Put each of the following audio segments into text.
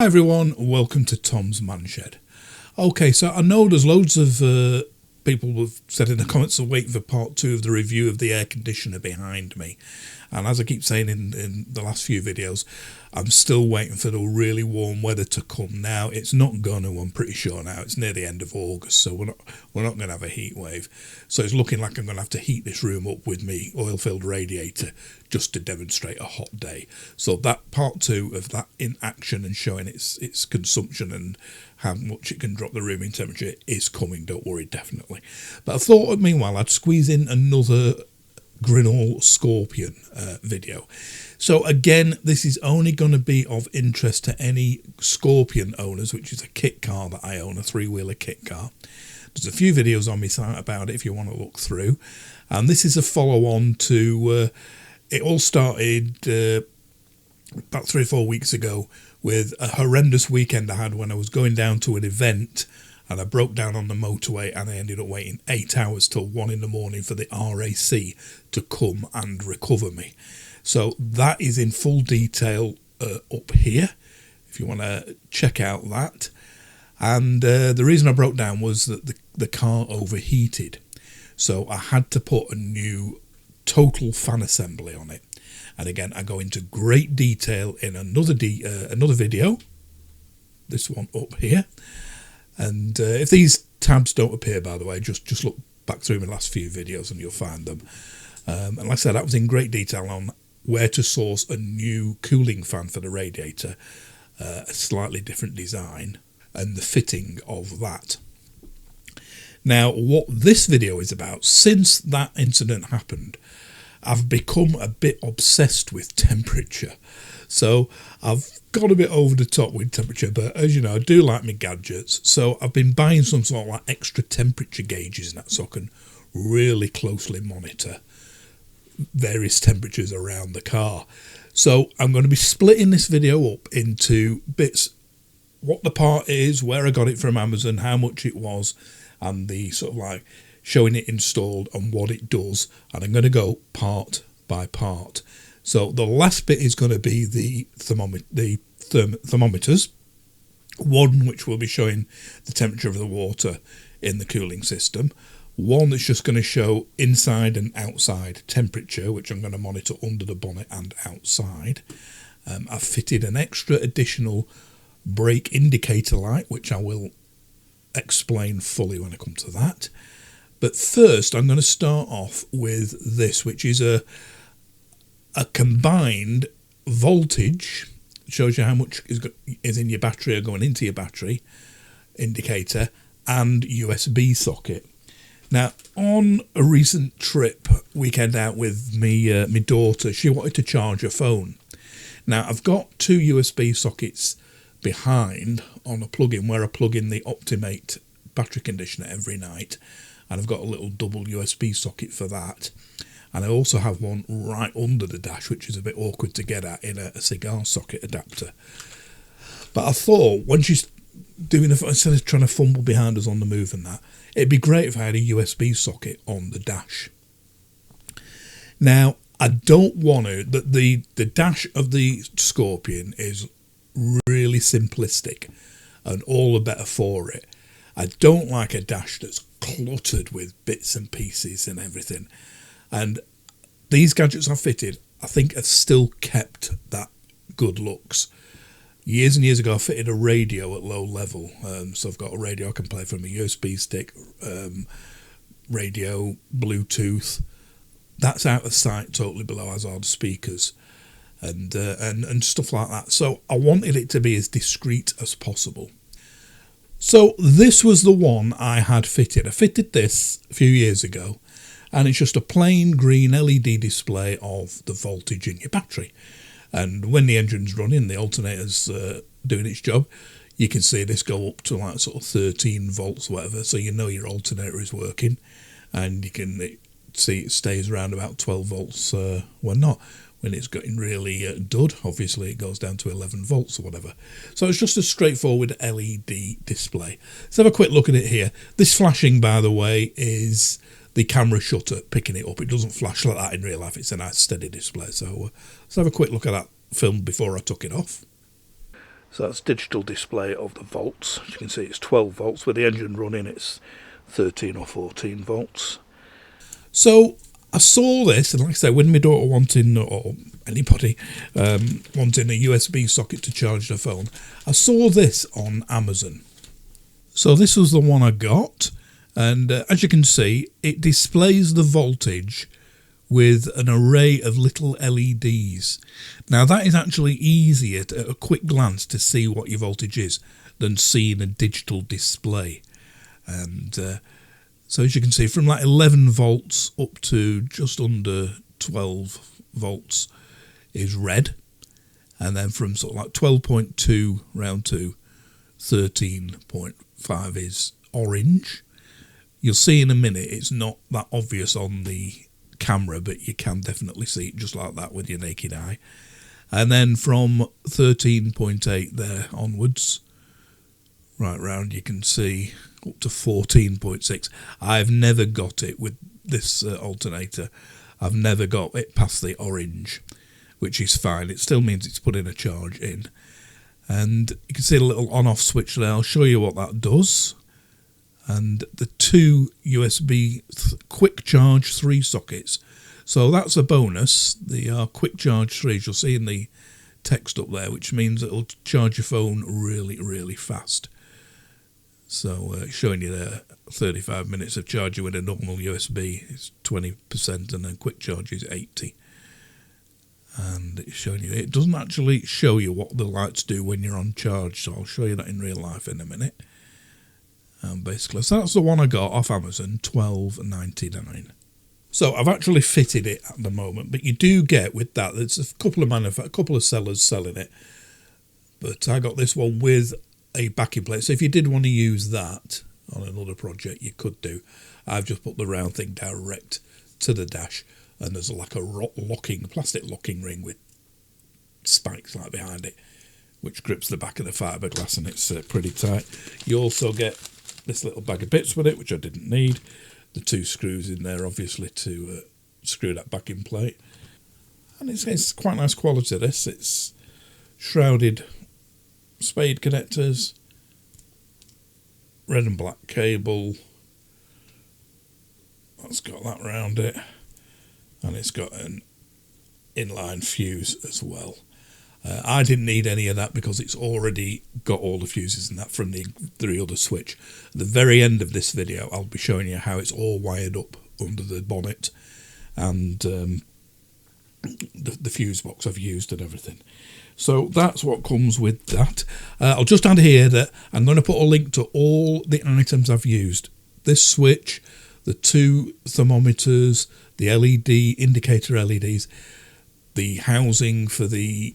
Hi everyone, welcome to Tom's Man Shed. Okay, so I know there's loads of people have said in the comments to wait for part 2 of the review of the air conditioner behind me. And as I keep saying in the last few videos, I'm still waiting for the really warm weather to come now. It's not going to, I'm pretty sure now. It's near the end of August, so we're not going to have a heat wave. So it's looking like I'm going to have to heat this room up with me oil-filled radiator just to demonstrate a hot day. So that part 2 of that in action and showing its consumption and how much it can drop the room in temperature is coming, don't worry, definitely. But I thought meanwhile I'd squeeze in another Grinnall Scorpion video. So again, this is only going to be of interest to any Scorpion owners, which is a kit car that I own, a 3-wheeler kit car. There's a few videos on my site about it if you want to look through. And this is a follow-on to, it all started about 3 or 4 weeks ago with a horrendous weekend I had when I was going down to an event and I broke down on the motorway and I ended up waiting 8 hours till 1 in the morning for the RAC to come and recover me. So that is in full detail up here if you want to check out that. And the reason I broke down was that the car overheated. So I had to put a new total fan assembly on it. And again, I go into great detail in another video, this one up here. And if these tabs don't appear, by the way, just look back through my last few videos and you'll find them. And like I said, that was in great detail on where to source a new cooling fan for the radiator, a slightly different design, and the fitting of that. Now, what this video is about, since that incident happened, I've become a bit obsessed with temperature. So I've got a bit over the top with temperature, but as you know, I do like my gadgets. So I've been buying some sort of like extra temperature gauges and that, so I can really closely monitor various temperatures around the car. So I'm going to be splitting this video up into bits, what the part is, where I got it from Amazon, how much it was, and the sort of like showing it installed and what it does. And I'm going to go part by part. So the last bit is going to be the thermometers, one which will be showing the temperature of the water in the cooling system, one that's just going to show inside and outside temperature, which I'm going to monitor under the bonnet and outside. I've fitted an extra additional brake indicator light, which I will explain fully when I come to that. But first I'm going to start off with this, which is a combined voltage, shows you how much is in your battery or going into your battery indicator, and USB socket. Now, on a recent trip, weekend out with me daughter, she wanted to charge her phone. Now, I've got 2 USB sockets behind on a plug-in where I plug in the Optimate battery conditioner every night, and I've got a little double USB socket for that. And I also have one right under the dash, which is a bit awkward to get at in a cigar socket adapter. But I thought, when she's doing instead of trying to fumble behind us on the move and that, it'd be great if I had a USB socket on the dash. Now, I don't want to, the dash of the Scorpion is really simplistic and all the better for it. I don't like a dash that's cluttered with bits and pieces and everything. And these gadgets I've fitted, I think have still kept that good looks. Years and years ago, I fitted a radio at low level. So I've got a radio I can play from a USB stick, radio, Bluetooth. That's out of sight, totally below, as are the speakers and stuff like that. So I wanted it to be as discreet as possible. So this was the one I had fitted. I fitted this a few years ago. And it's just a plain green LED display of the voltage in your battery. And when the engine's running, the alternator's doing its job, you can see this go up to like sort of 13 volts or whatever, so you know your alternator is working. And you can see it stays around about 12 volts when not. When it's getting really dud, obviously it goes down to 11 volts or whatever. So it's just a straightforward LED display. Let's have a quick look at it here. This flashing, by the way, is the camera shutter picking it up. It doesn't flash like that in real life. It's a nice steady display. So let's have a quick look at that film before I took it off. So that's digital display of the volts. As you can see, it's 12 volts. With the engine running, it's 13 or 14 volts. So I saw this, and like I say, when my daughter wanting, or anybody wanting a USB socket to charge their phone, I saw this on Amazon. So this was the one I got, and as you can see, it displays the voltage with an array of little LEDs. Now that is actually easier at a quick glance to see what your voltage is than seeing a digital display. And so as you can see, from like 11 volts up to just under 12 volts is red, and then from sort of like 12.2 round to 13.5 is orange. You'll see in a minute it's not that obvious on the camera, but you can definitely see it just like that with your naked eye. And then from 13.8 there onwards, right round, you can see up to 14.6. I've never got it with this alternator. I've never got it past the orange, which is fine. It still means it's putting a charge in. And you can see a little on-off switch there. I'll show you what that does. And the two USB quick charge 3 sockets. So that's a bonus. They are quick charge 3s. You'll see in the text up there, which means it'll charge your phone really, really fast. So showing you there, 35 minutes of charging with a normal USB is 20%, and then quick charge is 80%. And it's showing you, it doesn't actually show you what the lights do when you're on charge, so I'll show you that in real life in a minute. Basically, so that's the one I got off Amazon, $12.99. So I've actually fitted it at the moment, but you do get with that, there's a couple of sellers selling it, but I got this one with a backing plate. So if you did want to use that on another project, you could do. I've just put the round thing direct to the dash, and there's like a plastic locking ring with spikes like behind it, which grips the back of the fiberglass, and it's pretty tight. You also get this little bag of bits with it, which I didn't need. The 2 screws in there, obviously, to screw that backing plate. And it's quite nice quality, this. It's shrouded spade connectors, red and black cable. That's got that round it. And it's got an inline fuse as well. I didn't need any of that because it's already got all the fuses and that from the other switch. At the very end of this video, I'll be showing you how it's all wired up under the bonnet and the fuse box I've used and everything. So that's what comes with that. I'll just add here that I'm going to put a link to all the items I've used. This switch, the 2 thermometers, the LED indicator LEDs, the housing for the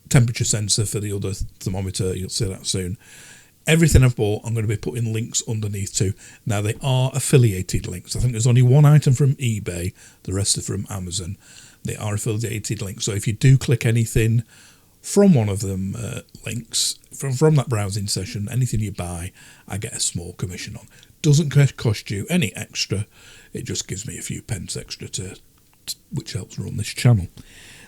temperature sensor for the other thermometer, you'll see that soon. Everything I've bought, I'm going to be putting links underneath too. Now, they are affiliated links. I think there's only one item from eBay, the rest are from Amazon. They are affiliated links. So if you do click anything from one of them links, from that browsing session, anything you buy, I get a small commission on. Doesn't cost you any extra. It just gives me a few pence extra which helps run this channel.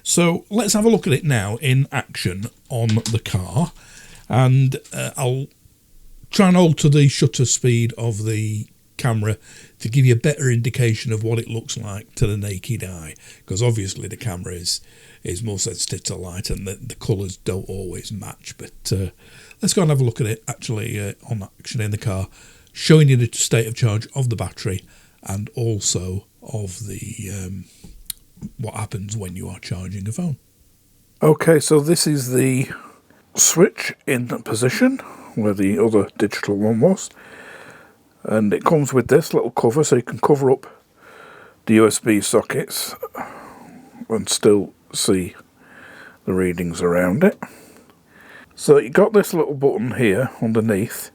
So let's have a look at it now in action on the car, and I'll try and alter the shutter speed of the camera to give you a better indication of what it looks like to the naked eye, because obviously the camera is more sensitive to light and the colours don't always match. But let's go and have a look at it actually on action in the car, showing you the state of charge of the battery and also of the what happens when you are charging a phone. Okay, so this is the switch in position where the other digital one was, and it comes with this little cover so you can cover up the USB sockets and still see the readings around it. So you got this little button here underneath,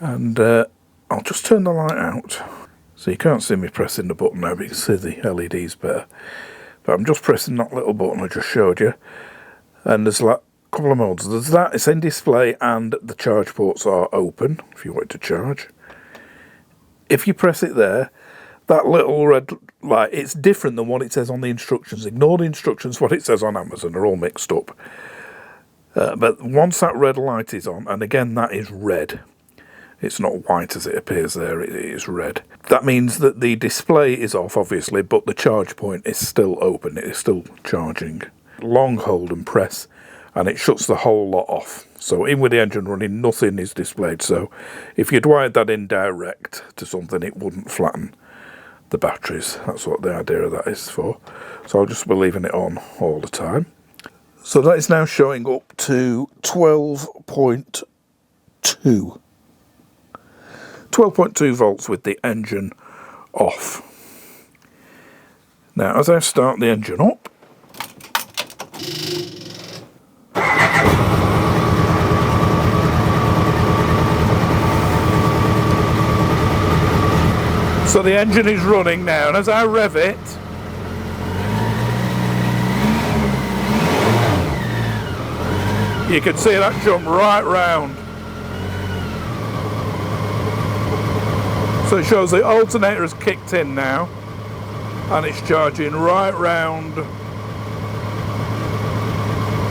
and I'll just turn the light out. So you can't see me pressing the button now, but you can see the LEDs better. But I'm just pressing that little button I just showed you. And there's like a couple of modes. There's that, it's in display, and the charge ports are open if you want to charge. If you press it there, that little red light, it's different than what it says on the instructions. Ignore the instructions, what it says on Amazon, they're all mixed up. But once that red light is on, and again that is red, it's not white as it appears there, it is red. That means that the display is off, obviously, but the charge point is still open, it is still charging. Long hold and press, and it shuts the whole lot off. So in with the engine running, nothing is displayed. So if you'd wired that in direct to something, it wouldn't flatten the batteries. That's what the idea of that is for. So I'll just be leaving it on all the time. So that is now showing up to 12.2. 12.2 volts with the engine off. Now as I start the engine up, so the engine is running now, and as I rev it, you can see that jump right round. So it shows the alternator has kicked in now, and it's charging right round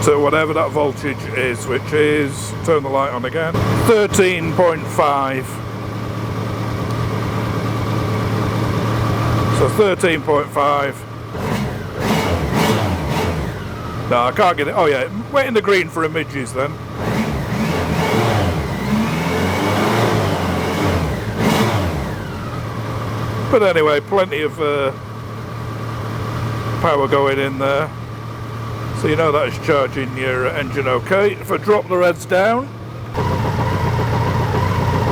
to whatever that voltage is, which is, turn the light on again, 13.5. So 13.5. No, I can't get it. Oh yeah, wait in the green for images then. But anyway, plenty of power going in there. So you know that is charging your engine okay. If I drop the reds down,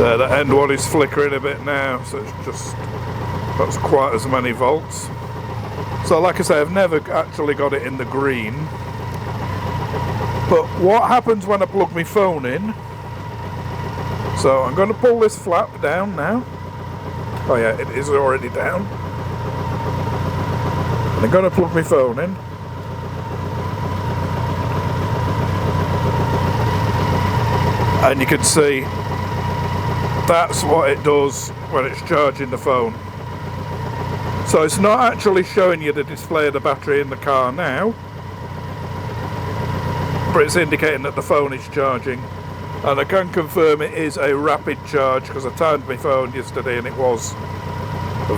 there, the end one is flickering a bit now, so it's just, that's quite as many volts. So like I say, I've never actually got it in the green. But what happens when I plug my phone in? So I'm going to pull this flap down now. Oh yeah, it is already down. And I'm going to plug my phone in. And you can see that's what it does when it's charging the phone. So it's not actually showing you the display of the battery in the car now, but it's indicating that the phone is charging. And I can confirm it is a rapid charge, because I timed my phone yesterday and it was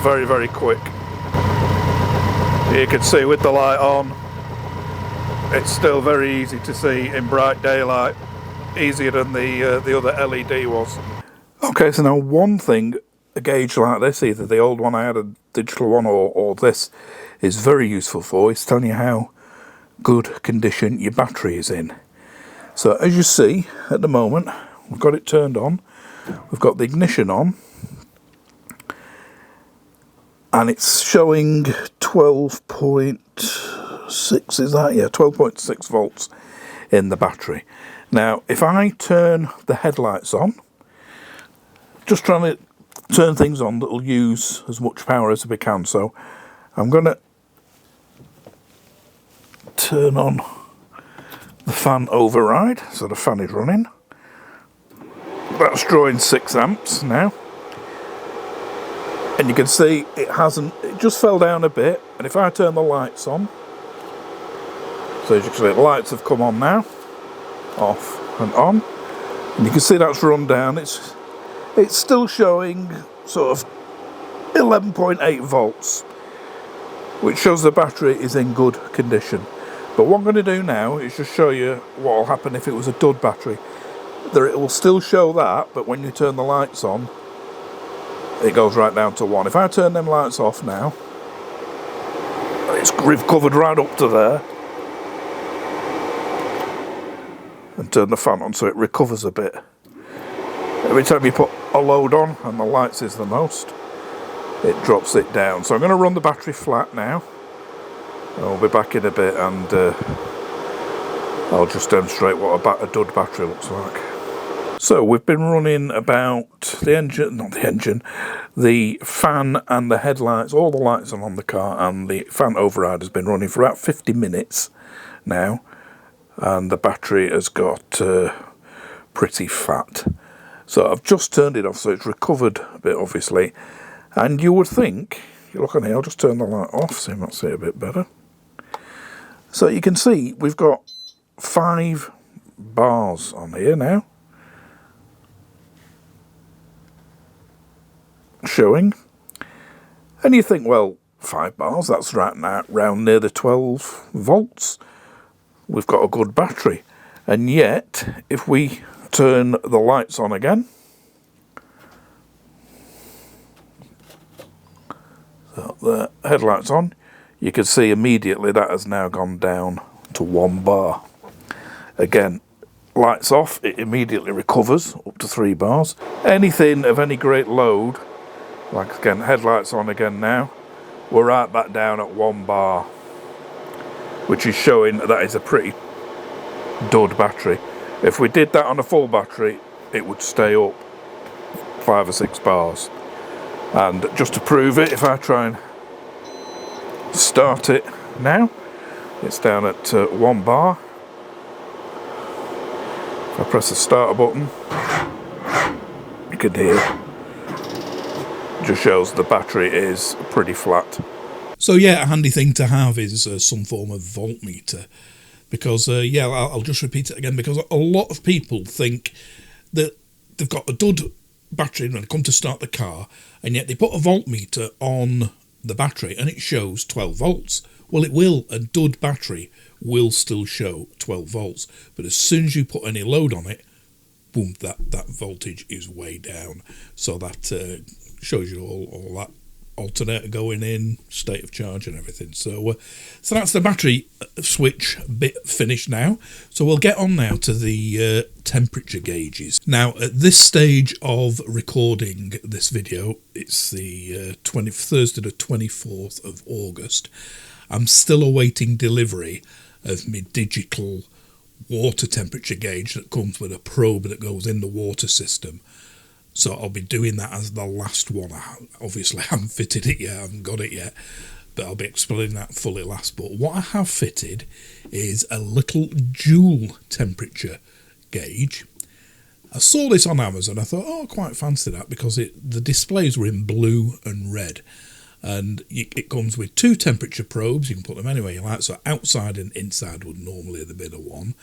very, very quick. You can see with the light on, it's still very easy to see in bright daylight, easier than the other LED was. Okay, so now one thing, a gauge like this, either the old one I had, a digital one, or this, is very useful for. It's telling you how good condition your battery is in. So as you see at the moment, we've got it turned on, we've got the ignition on, and it's showing 12.6, is that? Yeah, 12.6 volts in the battery. Now if I turn the headlights on, just trying to turn things on that will use as much power as we can, so I'm going to turn on the fan override, so the fan is running. That's drawing 6 amps now, and you can see it just fell down a bit. And if I turn the lights on, so as you can see the lights have come on now, off and on, and you can see that's run down. It's still showing sort of 11.8 volts, which shows the battery is in good condition. But what I'm going to do now is just show you what will happen if it was a dud battery. It will still show that, but when you turn the lights on, it goes right down to 1. If I turn them lights off now, it's recovered right up to there, and turn the fan on so it recovers a bit. Every time you put a load on and the lights is the most, it drops it down. So I'm going to run the battery flat now. I'll be back in a bit, and I'll just demonstrate what a dud battery looks like. So we've been running about the fan and the headlights, all the lights are on the car, and the fan override has been running for about 50 minutes now, and the battery has got pretty fat. So I've just turned it off, so it's recovered a bit obviously, And you would think, you look on here, I'll just turn the light off so you might see it a bit better. So you can see we've got 5 bars on here now, showing. And you think, well, 5 bars, that's right now round near the 12 volts. We've got a good battery. And yet, if we turn the lights on again, so the headlights on, you can see immediately that has now gone down to 1 bar. Again, lights off, it immediately recovers up to 3 bars. Anything of any great load, like again, headlights on again now, we're right back down at 1 bar, which is showing that is a pretty dud battery. If we did that on a full battery, it would stay up 5 or 6 bars. And just to prove it, if I try and start it now, it's down at 1 bar. If I press the starter button, you can hear it just shows the battery is pretty flat. So yeah, a handy thing to have is some form of voltmeter, because yeah, I'll just repeat it again, because a lot of people think that they've got a dud battery when they come to start the car, and yet they put a voltmeter on the battery and it shows 12 volts. Well, it will. A dud battery will still show 12 volts, but as soon as you put any load on it, boom, that voltage is way down. So that shows you all that alternator going in, state of charge and everything. So that's the battery switch bit finished now. So we'll get on now to the temperature gauges. Now at this stage of recording this video, it's the Thursday the 24th of August. I'm still awaiting delivery of my digital water temperature gauge that comes with a probe that goes in the water system. So I'll be doing that as the last one. I obviously haven't fitted it yet, I haven't got it yet, but I'll be explaining that fully last. But what I have fitted is a little joule temperature gauge. I saw this on Amazon. I thought, oh, I quite fancy that, because the displays were in blue and red. And it comes with 2 temperature probes. You can put them anywhere you like. So outside and inside would normally be the one.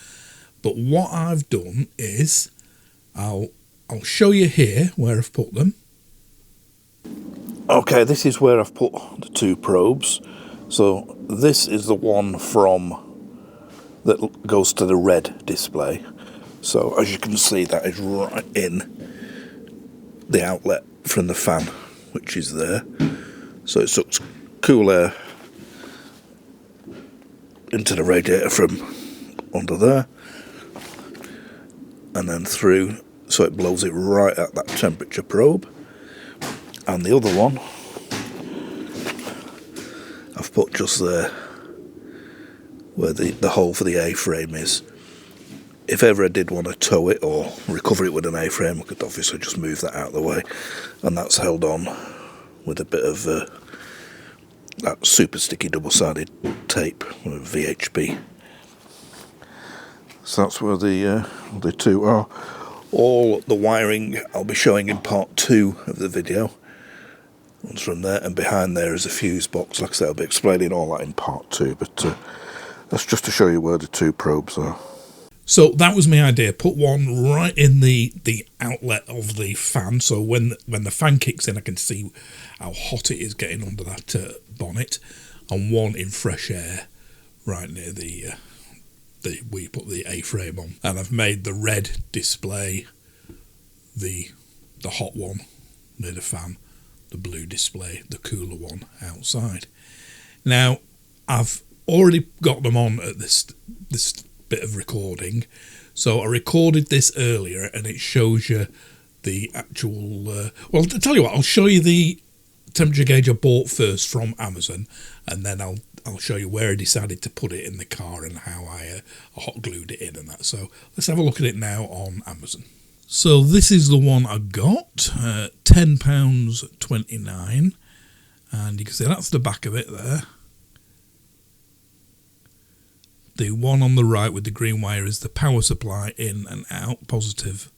But what I've done is I'll show you here where I've put them. Okay, this is where I've put the 2 probes. So this is the one that goes to the red display. So as you can see, that is right in the outlet from the fan, which is there. So it sucks cool air into the radiator from under there, and then through, so it blows it right at that temperature probe. And the other one I've put just there where the hole for the A-frame is. If ever I did want to tow it or recover it with an A-frame, I could obviously just move that out of the way, and that's held on with a bit of that super sticky double-sided tape with VHP. So that's where the 2 are. All the wiring I'll be showing in part 2 of the video. One's from there, and behind there is a fuse box. Like I said, I'll be explaining all that in part 2, but that's just to show you where the 2 probes are. So that was my idea. Put one right in the outlet of the fan, so when the fan kicks in, I can see how hot it is getting under that bonnet, and one in fresh air right near where you put the A-frame on. And I've made the red display the hot one near the fan, the blue display the cooler one outside. Now I've already got them on at this bit of recording, so I recorded this earlier, and it shows you the actual well, to tell you what, I'll show you the temperature gauge I bought first from Amazon, and then I'll show you where I decided to put it in the car and how I hot glued it in and that. So let's have a look at it now on Amazon. So this is the one I got, £10.29, and you can see that's the back of it there. The one on the right with the green wire is the power supply in and out, positive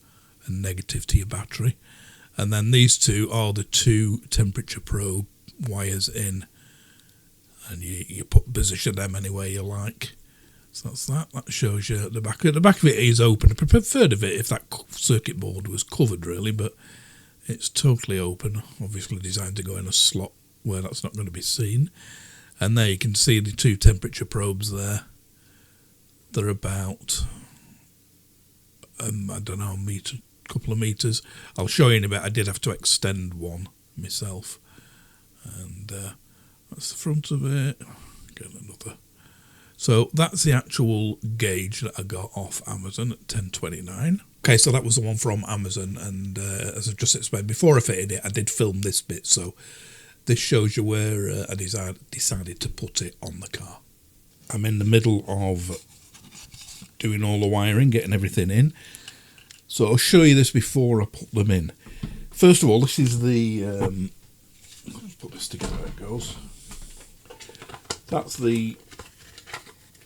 and negative to your battery. And then these two are the two temperature probe wires in, and you position them any way you like. So that's that. That shows you the back. The back of it is open. I preferred of it if that circuit board was covered, really, but it's totally open. Obviously designed to go in a slot where that's not going to be seen. And there you can see the two temperature probes there. They're about, I don't know, couple of meters. I'll show you in a bit. I did have to extend one myself. And that's the front of it. Get another. So that's the actual gauge that I got off Amazon at $10.29. Okay, so that was the one from Amazon, and as I just explained, before I fitted it, I did film this bit, so this shows you where I decided to put it on the car. I'm in the middle of doing all the wiring, getting everything in. So I'll show you this before I put them in. First of all, this is the... let's put this together, it goes. That's the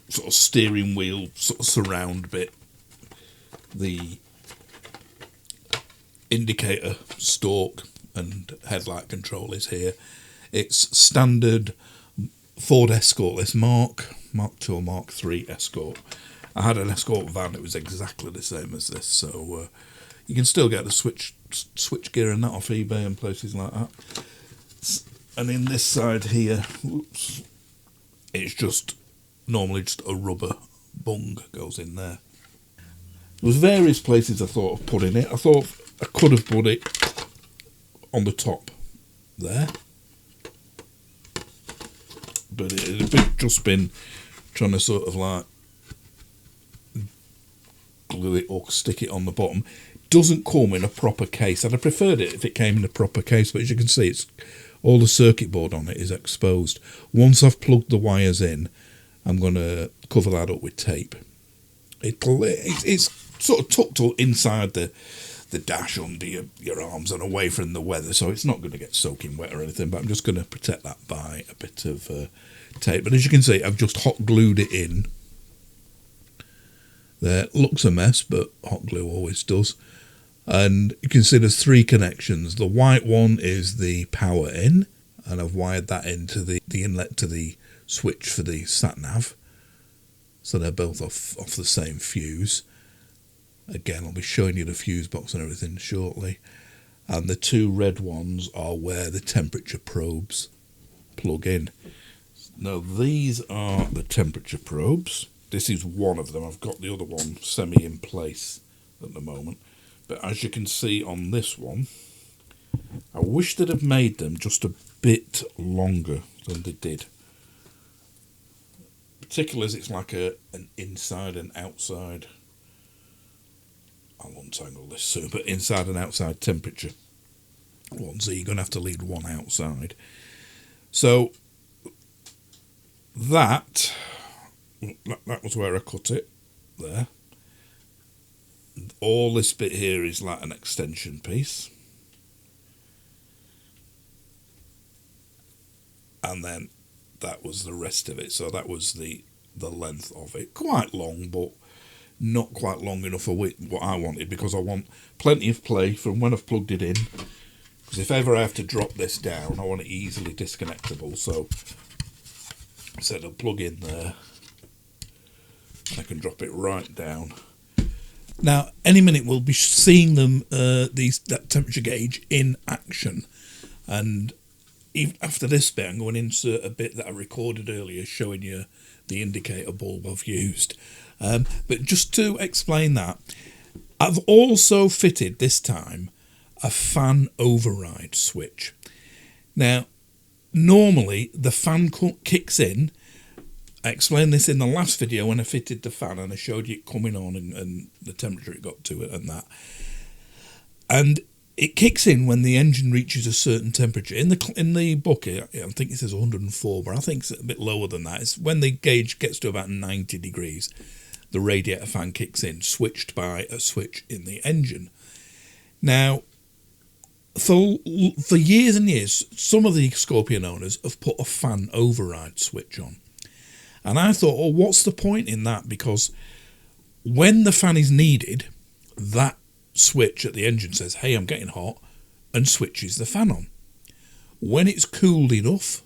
sort of steering wheel sort of surround bit. The indicator stalk and headlight control is here. It's standard Ford Escort, this Mark II or Mark III Escort. I had an Escort van that was exactly the same as this, so you can still get the switch gear and that off eBay and places like that. And in this side here, whoops, it's just normally just a rubber bung goes in there. There was various places I thought of putting it. I thought I could have put it on the top there, but it had just been trying to sort of like glue it or stick it on the bottom. It doesn't come in a proper case. I'd have preferred it if it came in a proper case, but as you can see, it's all the circuit board on it is exposed. Once I've plugged the wires in, I'm going to cover that up with tape. It's sort of tucked inside the dash under your arms and away from the weather, so it's not going to get soaking wet or anything, but I'm just going to protect that by a bit of tape. But as you can see, I've just hot glued it in. There, looks a mess, but hot glue always does. And you can see there's three connections. The white one is the power in, and I've wired that into the inlet to the switch for the sat-nav. So they're both off the same fuse. Again, I'll be showing you the fuse box and everything shortly. And the two red ones are where the temperature probes plug in. Now these are the temperature probes. This is one of them. I've got the other one semi in place at the moment. But as you can see on this one, I wish they'd have made them just a bit longer than they did. Particularly as it's like an inside and outside. I'll untangle this soon, but inside and outside temperature one, so you're going to have to leave one outside. So that was where I cut it there. All this bit here is like an extension piece, and then that was the rest of it. So that was the length of it. Quite long, but not quite long enough for what I wanted, because I want plenty of play from when I've plugged it in, because if ever I have to drop this down, I want it easily disconnectable. So I said I'll plug in there, I can drop it right down. Now any minute we'll be seeing them that temperature gauge in action, and even after this bit I'm going to insert a bit that I recorded earlier showing you the indicator bulb I've used. But just to explain that, I've also fitted this time a fan override switch. Now, normally the fan kicks in. I explained this in the last video when I fitted the fan and I showed you it coming on and the temperature it got to it and that. And it kicks in when the engine reaches a certain temperature. In the book, I think it says 104, but I think it's a bit lower than that. It's when the gauge gets to about 90 degrees, the radiator fan kicks in, switched by a switch in the engine. Now, for years and years, some of the Scorpion owners have put a fan override switch on. And I thought, oh, what's the point in that? Because when the fan is needed, that switch at the engine says, hey, I'm getting hot, and switches the fan on. When it's cooled enough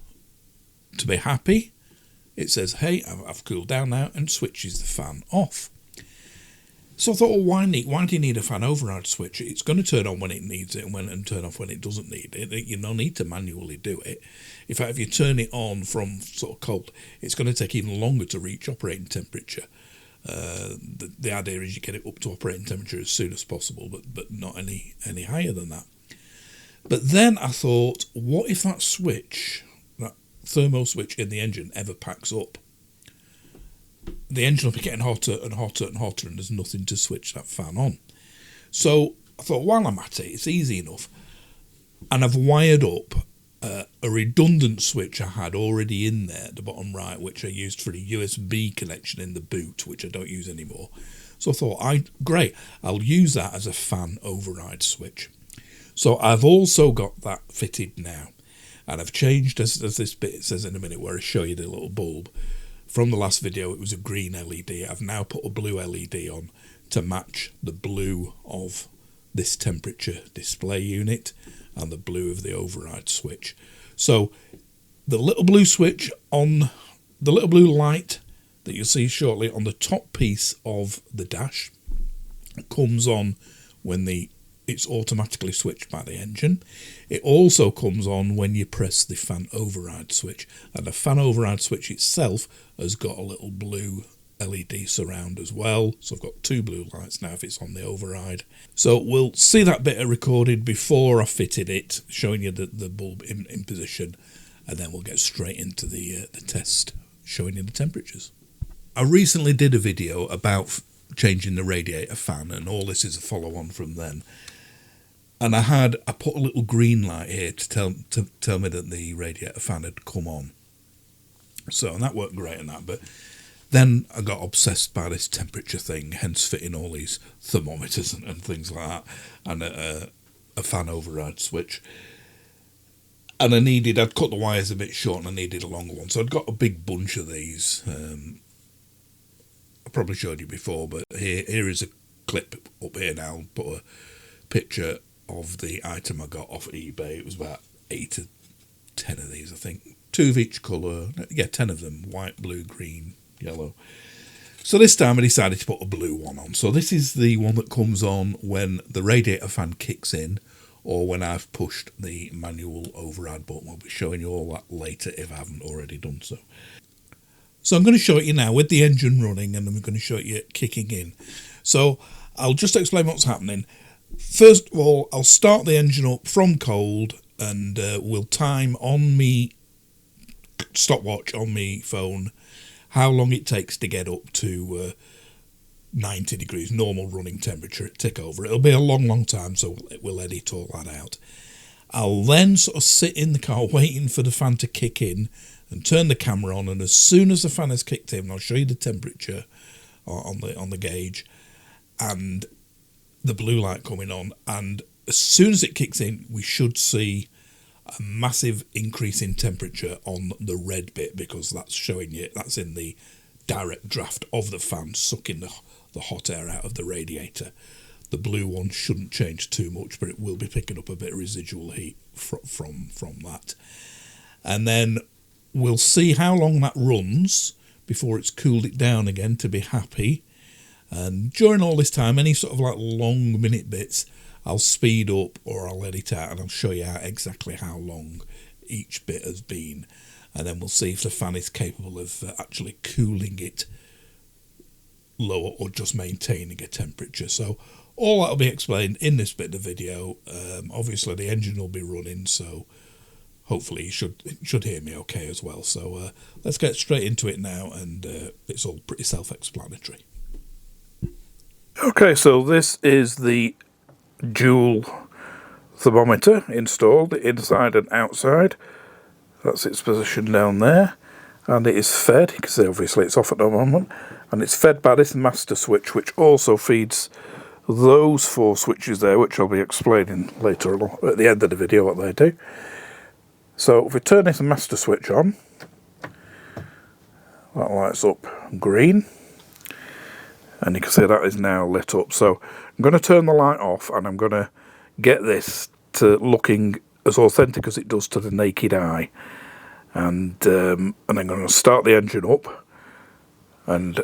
to be happy, it says, hey, I've cooled down now, and switches the fan off. So I thought, well, why do you need a fan override switch? It's going to turn on when it needs it and turn off when it doesn't need it. You don't need to manually do it. In fact, if you turn it on from sort of cold, it's going to take even longer to reach operating temperature. The idea is you get it up to operating temperature as soon as possible, but not any higher than that. But then I thought, what if that switch, that thermo switch in the engine, ever packs up? The engine will be getting hotter and hotter and hotter, and there's nothing to switch that fan on. So I thought, while I'm at it, it's easy enough. And I've wired up a redundant switch I had already in there at the bottom right, which I used for a USB connection in the boot, which I don't use anymore. So I thought, great, I'll use that as a fan override switch. So I've also got that fitted now. And I've changed, as this bit says in a minute, where I show you the little bulb. From the last video, it was a green LED. I've now put a blue LED on to match the blue of this temperature display unit and the blue of the override switch. So the little blue switch on the little blue light that you'll see shortly on the top piece of the dash comes on when it's automatically switched by the engine. It also comes on when you press the fan override switch, and the fan override switch itself has got a little blue LED surround as well. So I've got two blue lights now if it's on the override. So we'll see that bit recorded before I fitted it, showing you the bulb in position, and then we'll get straight into the test, showing you the temperatures. I recently did a video about changing the radiator fan, and all this is a follow-on from then. And I put a little green light here to tell me that the radiator fan had come on. So, and that worked great and that, but then I got obsessed by this temperature thing, hence fitting all these thermometers and things like that, and a fan override switch. And I'd cut the wires a bit short and I needed a longer one. So I'd got a big bunch of these. I probably showed you before, but here is a clip up here now. I'll put a picture of the item I got off eBay. It was about 8 to 10 of these, I think. 2 of each colour. Yeah, 10 of them. White, blue, green, yellow. So this time I decided to put a blue one on. So this is the one that comes on when the radiator fan kicks in, or when I've pushed the manual override button. I'll be showing you all that later if I haven't already done so. So I'm going to show it you now with the engine running, and I'm going to show it you kicking in. So I'll just explain what's happening. First of all, I'll start the engine up from cold, and we'll time on me stopwatch on me phone how long it takes to get up to 90 degrees, normal running temperature at tick over. It'll be a long time, so we'll edit all that out. I'll then sort of sit in the car waiting for the fan to kick in and turn the camera on, and as soon as the fan has kicked in, I'll show you the temperature on the gauge and the blue light coming on, and as soon as it kicks in, we should see a massive increase in temperature on the red bit, because that's showing you that's in the direct draft of the fan sucking the hot air out of the radiator. The blue one shouldn't change too much, but it will be picking up a bit of residual heat from that. And then we'll see how long that runs before it's cooled it down again to be happy. And during all this time, any sort of like long minute bits, I'll speed up or I'll edit out, and I'll show you exactly how long each bit has been. And then we'll see if the fan is capable of actually cooling it lower or just maintaining a temperature. So all that will be explained in this bit of the video. Obviously the engine will be running, so hopefully you should hear me okay as well. So let's get straight into it now, and it's all pretty self-explanatory. Okay, so this is the dual thermometer installed inside and outside. That's its position down there, and it is fed. You can see obviously it's off at the moment, and it's fed by this master switch, which also feeds those 4 switches there, which I'll be explaining later on at the end of the video what they do. So if we turn this master switch on, that lights up green, and you can see that is now lit up. So I'm going to turn the light off, and I'm going to get this looking as authentic as it does to the naked eye. And I'm going to start the engine up and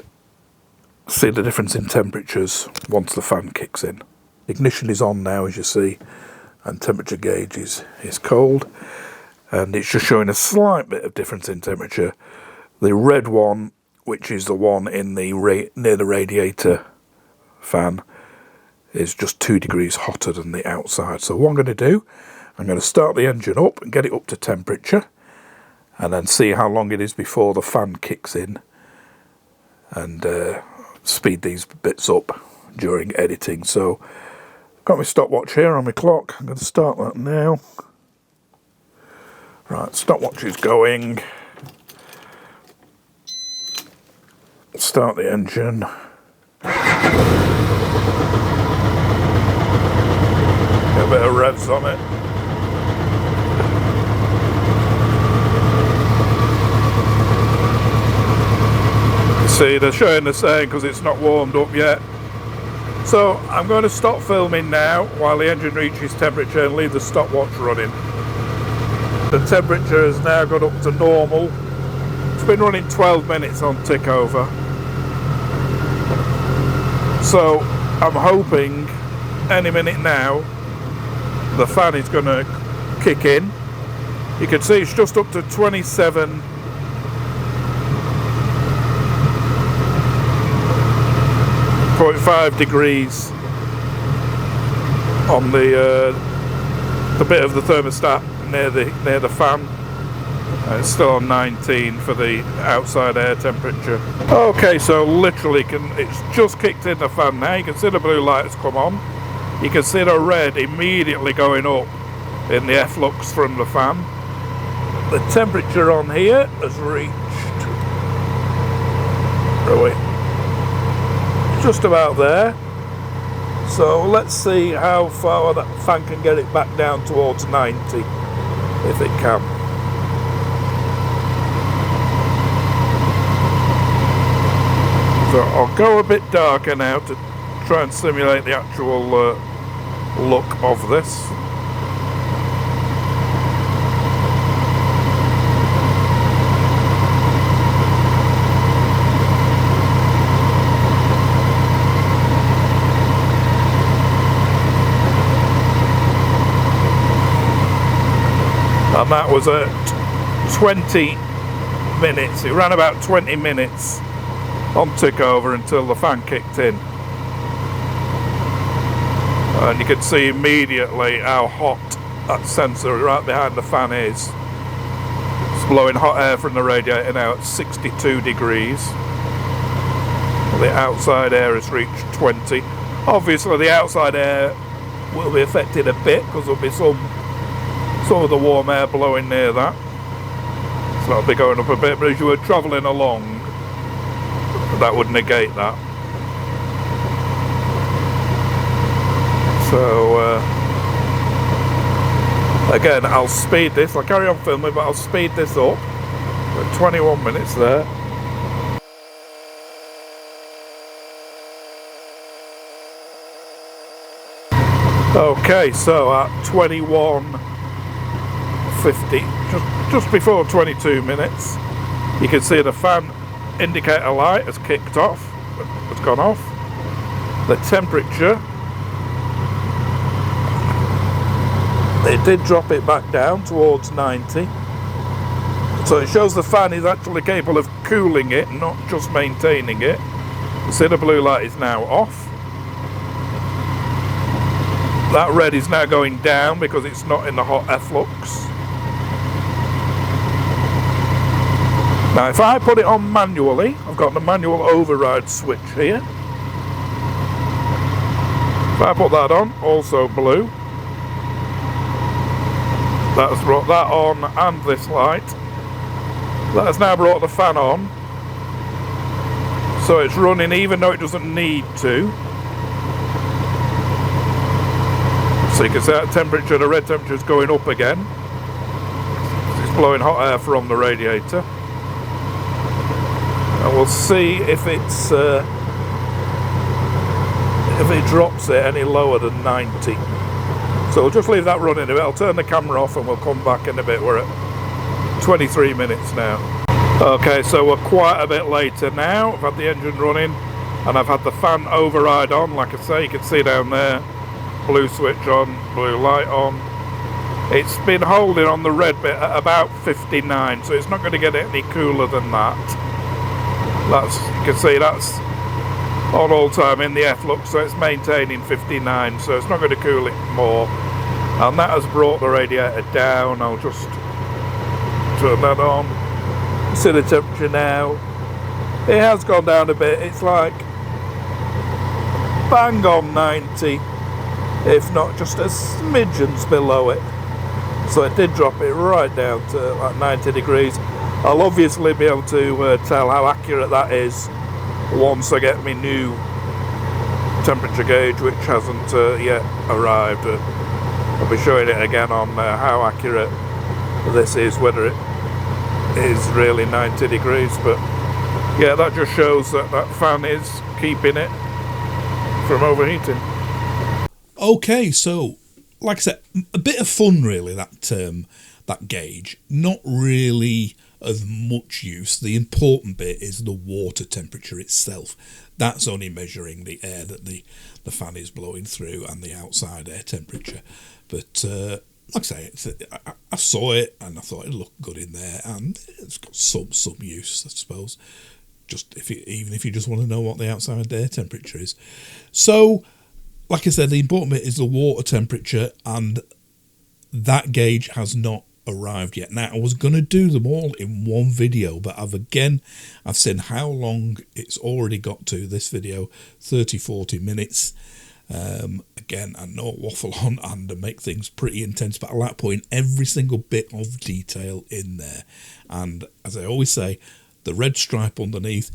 see the difference in temperatures once the fan kicks in. Ignition is on now, as you see, and temperature gauge is cold, and it's just showing a slight bit of difference in temperature. The red one, which is the one in the near the radiator fan, is just 2 degrees hotter than the outside. So what I'm going to do, I'm going to start the engine up and get it up to temperature, and then see how long it is before the fan kicks in, and speed these bits up during editing. So got my stopwatch here on my clock. I'm going to start that now. Right, stopwatch is going. Start the engine. Get a bit of revs on it. You see, they're showing the same because it's not warmed up yet. So I'm going to stop filming now while the engine reaches temperature and leave the stopwatch running. The temperature has now got up to normal. It's been running 12 minutes on tick over. So I'm hoping any minute now the fan is going to kick in. You can see it's just up to 27.5 degrees on the bit of the thermostat near the fan. It's still on 19 for the outside air temperature. Okay, so literally it's just kicked in the fan now. You can see the blue lights come on. You can see the red immediately going up in the efflux from the fan. The temperature on here has reached, just about there. So let's see how far that fan can get it back down towards 90, if it can. So I'll go a bit darker now to try and simulate the actual look of this. And that was at 20 minutes. It ran about 20 minutes on tick over until the fan kicked in. And you can see immediately how hot that sensor right behind the fan is. It's blowing hot air from the radiator now at 62 degrees. The outside air has reached 20. Obviously the outside air will be affected a bit because there'll be some of the warm air blowing near that. So that'll be going up a bit, but as you were travelling along, that would negate that. So again, I'll speed this. I'll carry on filming, but I'll speed this up. We're at 21 minutes there. Okay, so at 21:50, just before 22 minutes, you can see the fan indicator light has kicked off, has gone off. The temperature, it did drop it back down towards 90. So it shows the fan is actually capable of cooling it, not just maintaining it. You see the blue light is now off. That red is now going down because it's not in the hot efflux. Now if I put it on manually, I've got the manual override switch here. If I put that on, also blue. That's brought that on and this light. That has now brought the fan on. So it's running even though it doesn't need to. So you can see that temperature, the red temperature is going up again. It's blowing hot air from the radiator. And we'll see if it drops it any lower than 90. So we'll just leave that running a bit. I'll turn the camera off and we'll come back in a bit. We're at 23 minutes now. Okay, so we're quite a bit later now. I've had the engine running and I've had the fan override on. Like I say, you can see down there, blue switch on, blue light on. It's been holding on the red bit at about 59, so it's not going to get any cooler than that. You can see that's on all time in the F-Lux, so it's maintaining 59, so it's not going to cool it more. And that has brought the radiator down. I'll just turn that on. See the temperature now. It has gone down a bit. It's like bang on 90, if not just a smidgens below it. So it did drop it right down to like 90 degrees. I'll obviously be able to tell how accurate that is once I get my new temperature gauge, which hasn't yet arrived. I'll be showing it again on how accurate this is, whether it is really 90 degrees. But yeah, that just shows that that fan is keeping it from overheating. Okay, so like I said, a bit of fun really, that gauge. Not really of much use. The important bit is the water temperature itself. That's only measuring the air that the fan is blowing through and the outside air temperature. But like I say, I saw it and I thought it looked good in there, and it's got some use, I suppose. Just even if you just want to know what the outside air temperature is. So, like I said, the important bit is the water temperature, and that gauge has not arrived yet. Now, I was going to do them all in one video, but I've seen how long it's already got to. This video, 30-40 minutes. Again, I know I waffle on and make things pretty intense, but I like putting every single bit of detail in there. And as I always say, the red stripe underneath,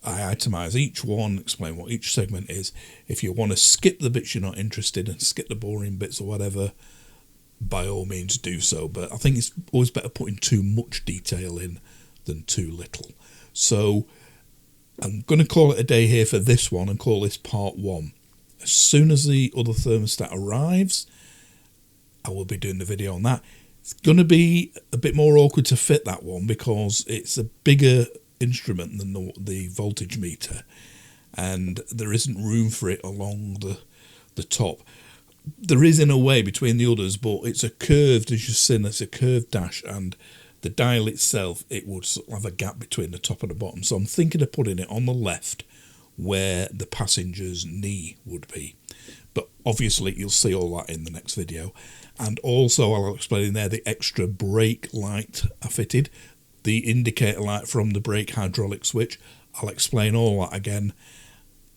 I itemise each one, explain what each segment is. If you want to skip the bits you're not interested in, skip the boring bits or whatever, by all means do so. But I think it's always better putting too much detail in than too little. So I'm going to call it a day here for this one and call this part 1. As soon as the other thermostat arrives, I will be doing the video on that. It's going to be a bit more awkward to fit that one because it's a bigger instrument than the voltage meter, and there isn't room for it along the top. There is in a way between the others, but it's a curved, as you've seen, it's a curved dash, and the dial itself, it would sort of have a gap between the top and the bottom. So I'm thinking of putting it on the left where the passenger's knee would be. But obviously you'll see all that in the next video. And also I'll explain in there the extra brake light I fitted, the indicator light from the brake hydraulic switch. I'll explain all that again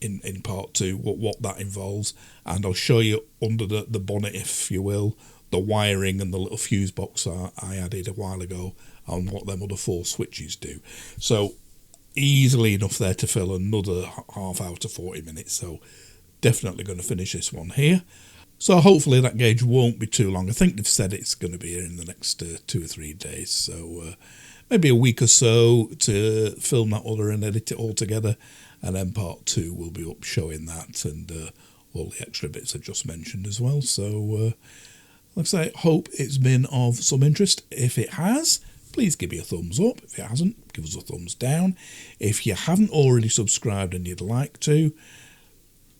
in part 2, what that involves. And I'll show you under the bonnet, if you will, the wiring and the little fuse box I added a while ago and what them other 4 switches do. So easily enough there to fill another half hour to 40 minutes. So definitely going to finish this one here. So hopefully that gauge won't be too long. I think they've said it's going to be here in the next 2 or 3 days. So maybe a week or so to film that other and edit it all together. And then part 2 will be up showing that and all the extra bits I just mentioned as well. So like I say, hope it's been of some interest. If it has, please give me a thumbs up. If it hasn't, give us a thumbs down. If you haven't already subscribed and you'd like to,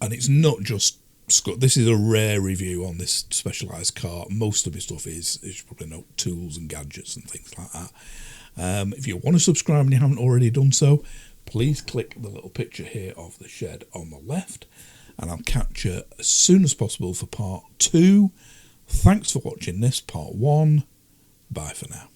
and it's not just Scott, this is a rare review on this specialised car. Most of my stuff is you probably know, tools and gadgets and things like that. If you want to subscribe and you haven't already done so, please click the little picture here of the shed on the left, and I'll catch you as soon as possible for part 2. Thanks for watching this part 1. Bye for now.